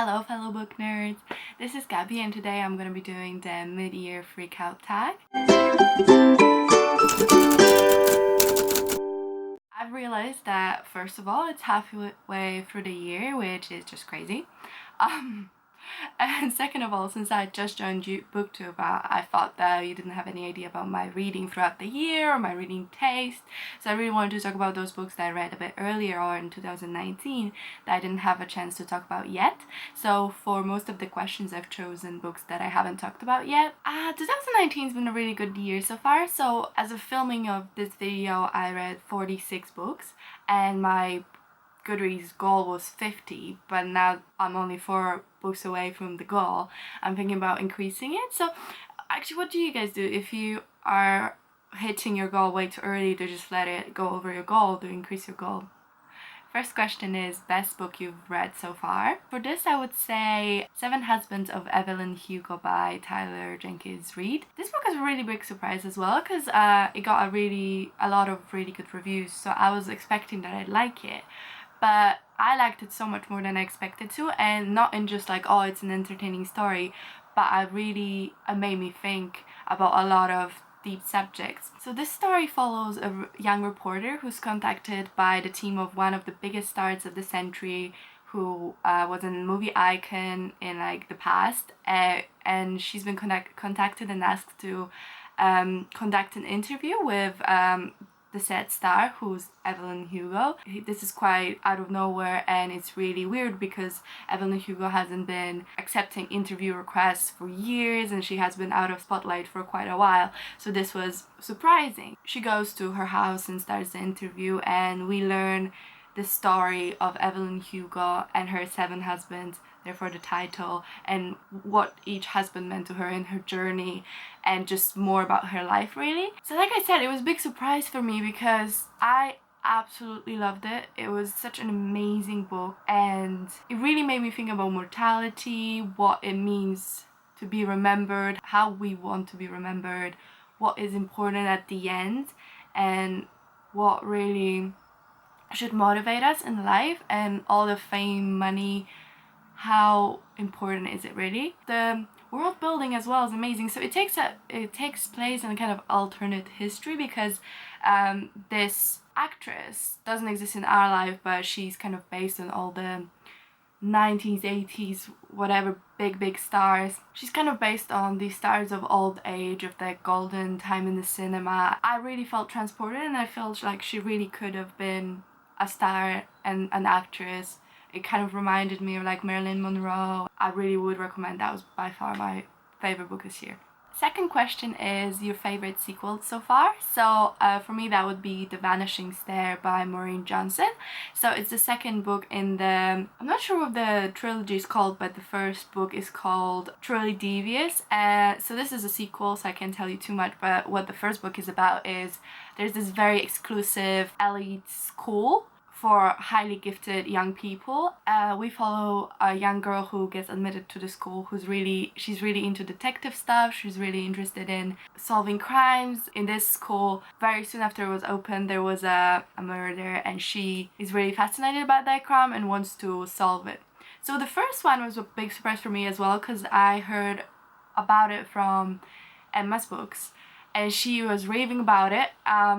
Hello fellow book nerds, this is Gabby and today I'm going to be doing the mid-year Freakout tag. I've realized that first of all it's halfway through the year, which is just crazy. And second of all, since I just joined booktube, I thought that you didn't have any idea about my reading throughout the year or my reading taste, so I really wanted to talk about those books that I read a bit earlier or in 2019 that I didn't have a chance to talk about yet. So for most of the questions I've chosen books that I haven't talked about yet. 2019 has been a really good year so far, so as of filming of this video I read 46 books and my Goodreads goal was 50, but now I'm only 4 books away from the goal. I'm thinking about increasing it. So actually, what do you guys do if you are hitting your goal way too early to just let it go over your goal to increase your goal? First question is best book you've read so far. For this I would say Seven Husbands of Evelyn Hugo by Tyler Jenkins Reid. This book is a really big surprise as well because it got a lot of really good reviews, so I was expecting that I'd like it. But I liked it so much more than I expected to, and not in just like, oh, it's an entertaining story, but it made me think about a lot of deep subjects. So this story follows a young reporter who's contacted by the team of one of the biggest stars of the century who was a movie icon in like the past, and she's been contacted and asked to conduct an interview with the said star, who's Evelyn Hugo. This is quite out of nowhere and it's really weird because Evelyn Hugo hasn't been accepting interview requests for years and she has been out of spotlight for quite a while, so this was surprising. She goes to her house and starts the interview and we learn the story of Evelyn Hugo and her 7 husbands, therefore the title, and what each husband meant to her in her journey and just more about her life really. So like I said, it was a big surprise for me because I absolutely loved it. It was such an amazing book and it really made me think about mortality, what it means to be remembered, how we want to be remembered, what is important at the end, and what really should motivate us in life, and all the fame, money, how important is it really? The world building as well is amazing. So it takes place in a kind of alternate history because this actress doesn't exist in our life, but she's kind of based on all the 90s, 80s, whatever big stars. She's kind of based on the stars of old age, of the golden time in the cinema. I really felt transported and I felt like she really could have been a star and an actress. It kind of reminded me of like Marilyn Monroe. I really would recommend. That was by far my favorite book this year. Second question is your favorite sequel so far. So for me that would be The Vanishing Stair by Maureen Johnson. So it's the second book in the, I'm not sure what the trilogy is called, but the first book is called Truly Devious. So this is a sequel, so I can't tell you too much, but what the first book is about is there's this very exclusive elite school for highly gifted young people. We follow a young girl who gets admitted to the school she's really into detective stuff. She's really interested in solving crimes. In this school, very soon after it was opened, there was a murder and she is really fascinated by that crime and wants to solve it. So the first one was a big surprise for me as well because I heard about it from Emma's books and she was raving about it,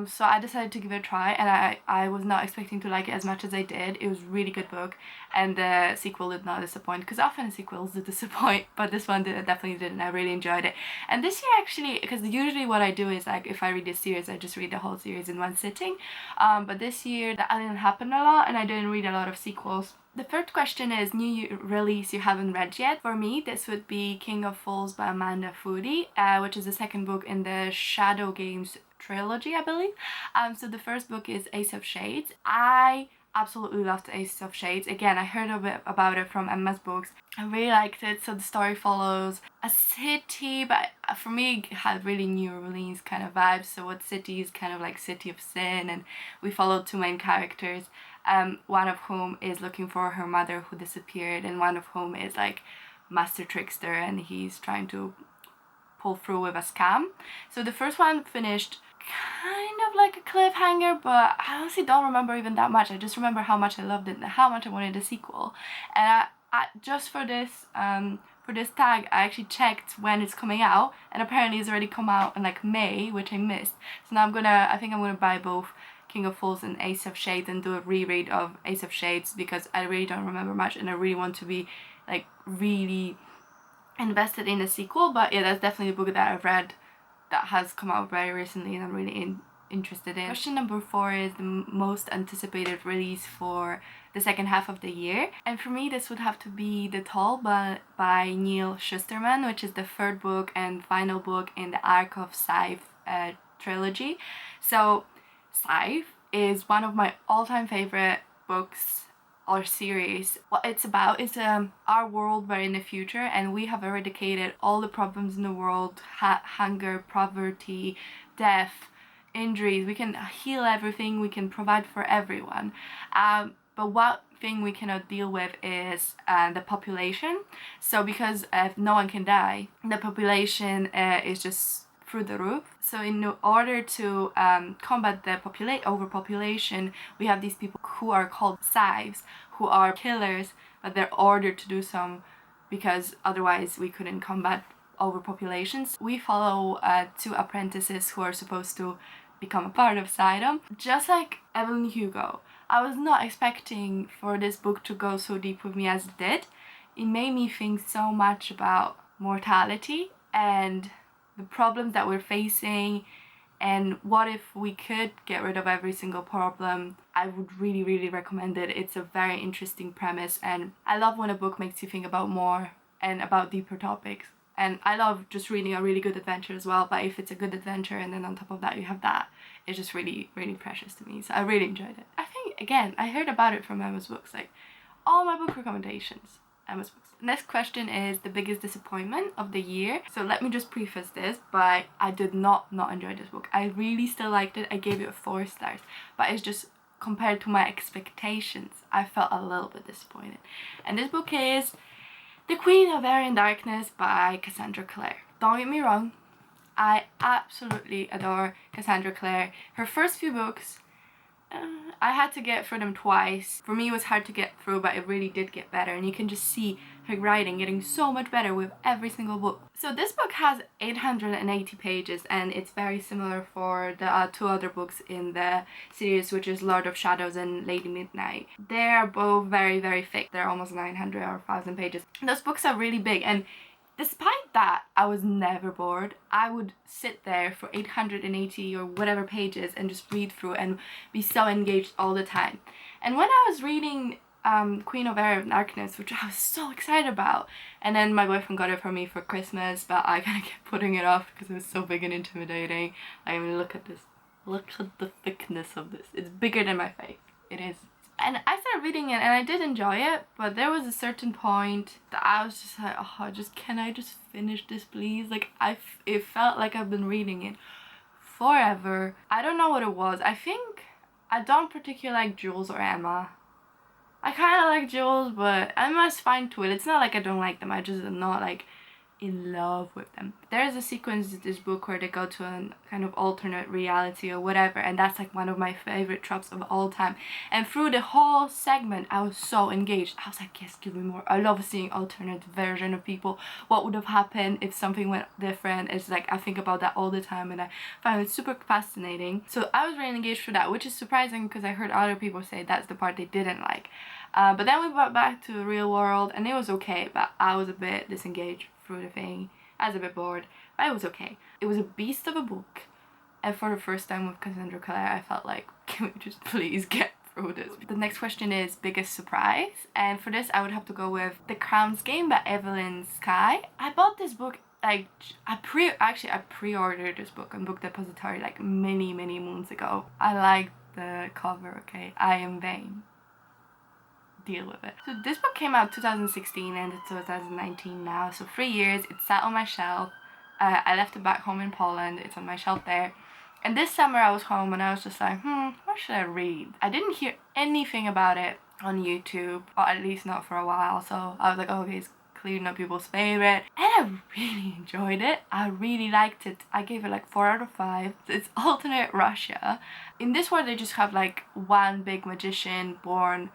so I decided to give it a try, and I was not expecting to like it as much as I did. It was a really good book and the sequel did not disappoint, because often sequels do disappoint, but this one definitely didn't. I really enjoyed it. And this year actually, because usually what I do is like if I read a series I just read the whole series in one sitting, but this year that didn't happen a lot and I didn't read a lot of sequels. The third question is new release you haven't read yet. For me, this would be King of Fools by Amanda Foody, which is the second book in the Shadow Games trilogy, I believe. So the first book is Ace of Shades. I absolutely loved Ace of Shades. Again, I heard a bit about it from Emma's books. I really liked it. So the story follows a city, but for me it had really New Orleans kind of vibes. So what city is kind of like City of Sin, and we followed 2 main characters. One of whom is looking for her mother who disappeared, and one of whom is like master trickster and he's trying to pull through with a scam. So the first one finished kind of like a cliffhanger, but I honestly don't remember even that much. I just remember how much I loved it and how much I wanted a sequel. And just for this tag, I actually checked when it's coming out, and apparently it's already come out in like May, which I missed. So now I think I'm gonna buy both King of Fools and Ace of Shades and do a reread of Ace of Shades, because I really don't remember much and I really want to be like really invested in the sequel. But yeah, that's definitely a book that I've read that has come out very recently and I'm really interested in. Question number 4 is the most anticipated release for the second half of the year, and for me this would have to be The Toll by Neil Shusterman, which is the third book and final book in the Arc of Scythe trilogy. So Scythe is one of my all-time favorite books or series. What it's about is our world, we're in the future and we have eradicated all the problems in the world: hunger, poverty, death, injuries. We can heal everything, we can provide for everyone, but one thing we cannot deal with is the population. So because no one can die, the population is just through the roof. So in order to combat the overpopulation, we have these people who are called scythes, who are killers, but they're ordered to do so because otherwise we couldn't combat overpopulations. We follow 2 apprentices who are supposed to become a part of Sidon. Just like Evelyn Hugo, I was not expecting for this book to go so deep with me as it did. It made me think so much about mortality and the problems that we're facing, and what if we could get rid of every single problem. I would really recommend it. It's a very interesting premise, and I love when a book makes you think about more and about deeper topics. And I love just reading a really good adventure as well, but if it's a good adventure and then on top of that you have that, it's just really precious to me. So I really enjoyed it. I think, again, I heard about it from Emma's Books, like all my book recommendations, Emma's Books. Next question is the biggest disappointment of the year. So let me just preface this by I did not enjoy this book. I really still liked it. I gave it 4 stars, but it's just compared to my expectations, I felt a little bit disappointed. And this book is The Queen of Air and Darkness by Cassandra Clare. Don't get me wrong, I absolutely adore Cassandra Clare. Her first few books, I had to get through them twice. For me it was hard to get through, but it really did get better, and you can just see her writing getting so much better with every single book. So this book has 880 pages, and it's very similar for the 2 other books in the series, which is Lord of Shadows and Lady Midnight. They're both very thick. They're almost 900 or 1000 pages. Those books are really big, and despite that, I was never bored. I would sit there for 880 or whatever pages and just read through and be so engaged all the time. And when I was reading Queen of Air and Darkness, which I was so excited about, and then my boyfriend got it for me for Christmas, but I kind of kept putting it off because it was so big and intimidating. I mean, look at this. Look at the thickness of this. It's bigger than my face. It is. And I started reading it and I did enjoy it, but there was a certain point that I was just like, oh, can I just finish this please? Like, it felt like I've been reading it forever. I don't know what it was. I think I don't particularly like Jules or Emma. I kind of like Jules, but Emma's fine too. It's not like I don't like them, I just am not like in love with them. There's a sequence in this book where they go to a kind of alternate reality or whatever, and that's like one of my favorite tropes of all time. And through the whole segment I was so engaged. I was like, yes, give me more. I love seeing alternate version of people. What would have happened if something went different? It's like I think about that all the time and I find it super fascinating. So I was really engaged through that, which is surprising because I heard other people say that's the part they didn't like. But then we got back to the real world and it was okay, but I was a bit disengaged through the thing. I was a bit bored, but it was okay. It was a beast of a book, and for the first time with Cassandra Clare, I felt like, can we just please get through this? The next question is biggest surprise, and for this I would have to go with The Crown's Game by Evelyn Skye. I bought this book like I pre-ordered this book on Book Depository like many moons ago. I liked the cover, okay? I am vain. Deal with it. So this book came out 2016 and it's 2019 now, so 3 years. It sat on my shelf. I left it back home in Poland. It's on my shelf there. And this summer I was home and I was just like, what should I read? I didn't hear anything about it on YouTube, or at least not for a while, so I was like, oh, okay, it's clearly not people's favorite. And I really enjoyed it. I really liked it. I gave it like 4 out of 5. It's alternate Russia. In this world they just have like one big magician born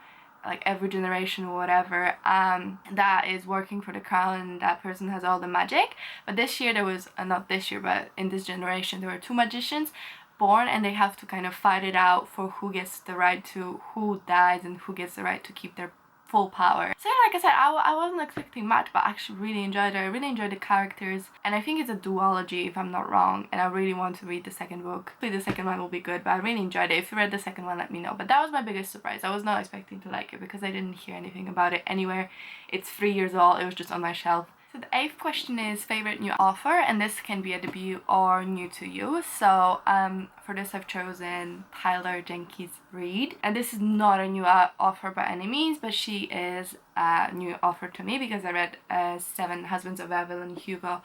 like every generation or whatever, that is working for the crown, and that person has all the magic. But this year there was, not this year, but in this generation, there were two magicians born, and they have to kind of fight it out for who gets the right to, who dies and who gets the right to keep their full power. So yeah, like I said, I wasn't expecting much, but I actually really enjoyed it. I really enjoyed the characters, and I think it's a duology if I'm not wrong, and I really want to read the second book. Hopefully the second one will be good, but I really enjoyed it. If you read the second one, let me know. But that was my biggest surprise. I was not expecting to like it because I didn't hear anything about it anywhere. It's 3 years old, it was just on my shelf. So the 8th question is favorite new author, and this can be a debut or new to you. So for this I've chosen Tyler Jenkins Reid, and this is not a new author by any means, but she is a new author to me because I read 7 Husbands of Evelyn Hugo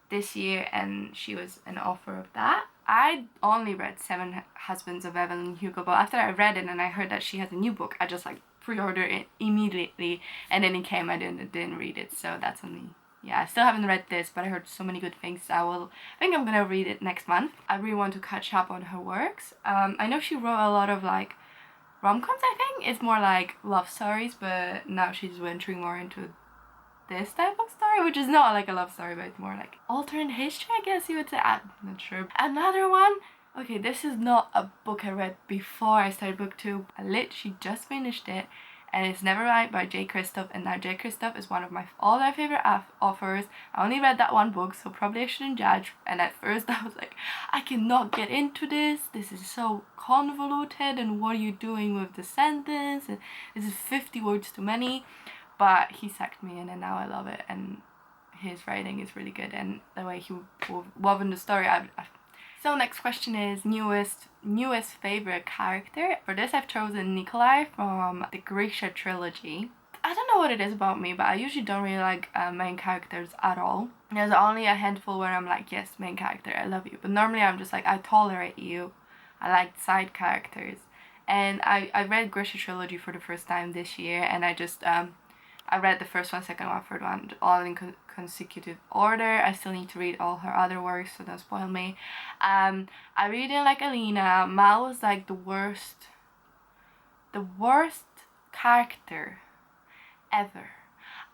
this year, and she was an author of that. I only read 7 Husbands of Evelyn Hugo, but after I read it and I heard that she has a new book, I just like pre-ordered it immediately, and then it came, I didn't read it, so that's on me. Yeah, I still haven't read this, but I heard so many good things. I think I'm gonna read it next month. I really want to catch up on her works. I know she wrote a lot of like rom-coms, I think. It's more like love stories, but now she's venturing more into this type of story, which is not like a love story, but it's more like alternate history, I guess you would say. I'm not sure. Another one. Okay, this is not a book I read before I started book 2. I literally just finished it, and it's Nevermind by J. Kristoff, and now J. Kristoff is one of my all-time favorite authors. I only read that one book, so probably I shouldn't judge, and at first I was like, I cannot get into this is so convoluted, and what are you doing with the sentence, and this is 50 words too many, but he sucked me in, and now I love it, and his writing is really good, and the way he wove in the story, So next question is newest favorite character. For this I've chosen Nikolai from the Grisha trilogy. I don't know what it is about me, but I usually don't really like main characters at all. There's only a handful where I'm like, yes, main character, I love you. But normally I'm just like, I tolerate you. I like side characters. And I read Grisha trilogy for the first time this year, and I just I read the first one, second one, third one, all in consecutive order. I still need to read all her other works, so don't spoil me. I really didn't like Alina. Mal was like the worst character ever.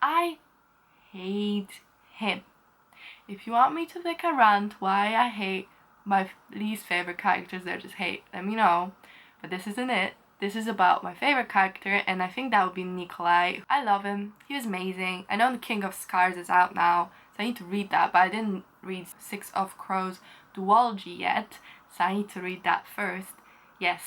I hate him. If you want me to take a rant why I hate my least favorite characters that I just hate, let me know. But this isn't it. This is about my favorite character, and I think that would be Nikolai. I love him. He was amazing. I know The King of Scars is out now, so I need to read that, but I didn't read Six of Crows duology yet, so I need to read that first. Yes,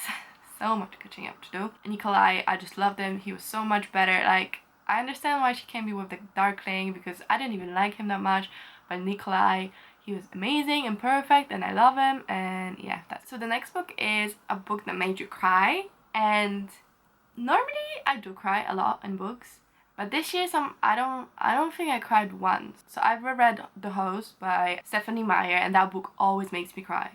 so much catching up to do. Nikolai, I just loved him. He was so much better. Like, I understand why she can't be with the Darkling, because I didn't even like him that much, but Nikolai, he was amazing and perfect, and I love him, and yeah, that's. So the next book is a book that made you cry. And normally I do cry a lot in books, but this year I don't think I cried once. So I've reread The Host by Stephanie Meyer, and that book always makes me cry.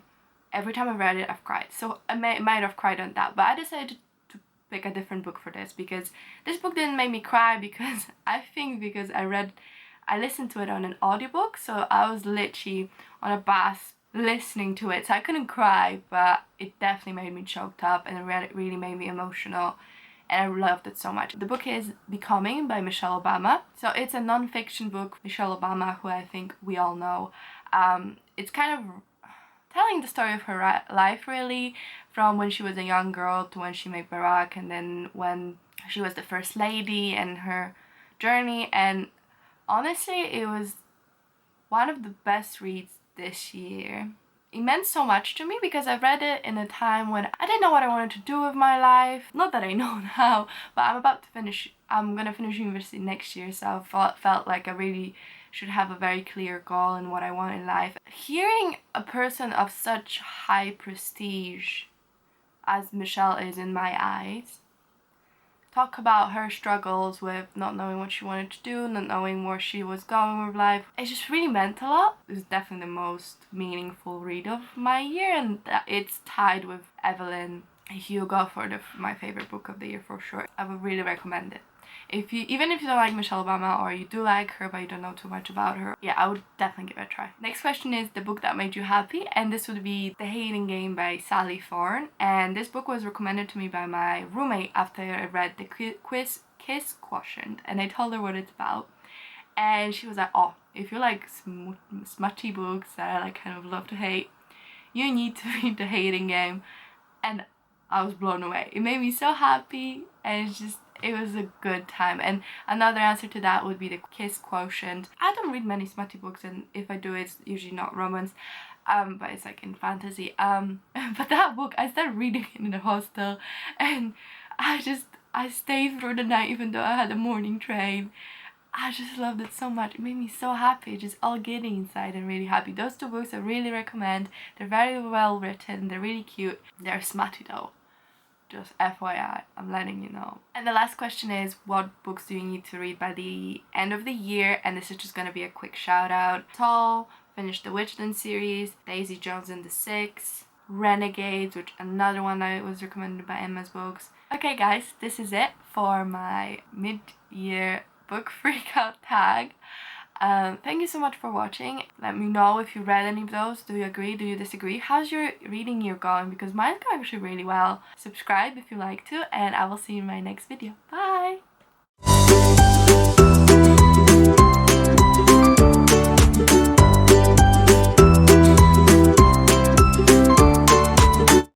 Every time I've read it, I've cried. So I might have cried on that, but I decided to pick a different book for this, because this book didn't make me cry, because I listened to it on an audiobook, so I was literally on a bus listening to it, so I couldn't cry, but it definitely made me choked up, and it really made me emotional, and I loved it so much. The book is Becoming by Michelle Obama. So it's a non-fiction book. Michelle Obama, who I think we all know, it's kind of telling the story of her life, really, from when she was a young girl to when she met Barack, and then when she was the first lady, and her journey. And honestly, it was one of the best reads this year. It meant so much to me because I read it in a time when I didn't know what I wanted to do with my life. Not that I know now, but I'm gonna finish university next year, so I felt like I really should have a very clear goal in what I want in life. Hearing a person of such high prestige as Michelle is in my eyes talk about her struggles with not knowing what she wanted to do, not knowing where she was going with life, it just really meant a lot. It was definitely the most meaningful read of my year, and it's tied with Evelyn Hugo for my favorite book of the year for sure. I would really recommend it. Even if you don't like Michelle Obama, or you do like her but you don't know too much about her, yeah, I would definitely give it a try. Next question is the book that made you happy, and this would be The Hating Game by Sally Thorne. And this book was recommended to me by my roommate after I read the Kiss Quotient, and I told her what it's about, and she was like, oh, if you like smutty books that I like kind of love to hate, you need to read The Hating Game. And I was blown away. It made me so happy, and it was a good time. And another answer to that would be The Kiss Quotient. I don't read many smutty books, and if I do, it's usually not romance, but it's like in fantasy. But that book, I started reading it in the hostel, and I stayed through the night even though I had a morning train. I just loved it so much. It made me so happy, just all giddy inside and really happy. Those two books I really recommend. They're very well written, they're really cute. They're smutty though. Just FYI, I'm letting you know. And the last question is, what books do you need to read by the end of the year? And this is just gonna be a quick shout out. Tall, finished the Witchland series, Daisy Jones and the Six, Renegades, which another one that was recommended by Emma's books. Okay guys, this is it for my mid-year book freakout tag. Thank you so much for watching. Let me know if you read any of those. Do you agree? Do you disagree? How's your reading year going? Because mine's going actually really well. Subscribe if you like to, and I will see you in my next video. Bye!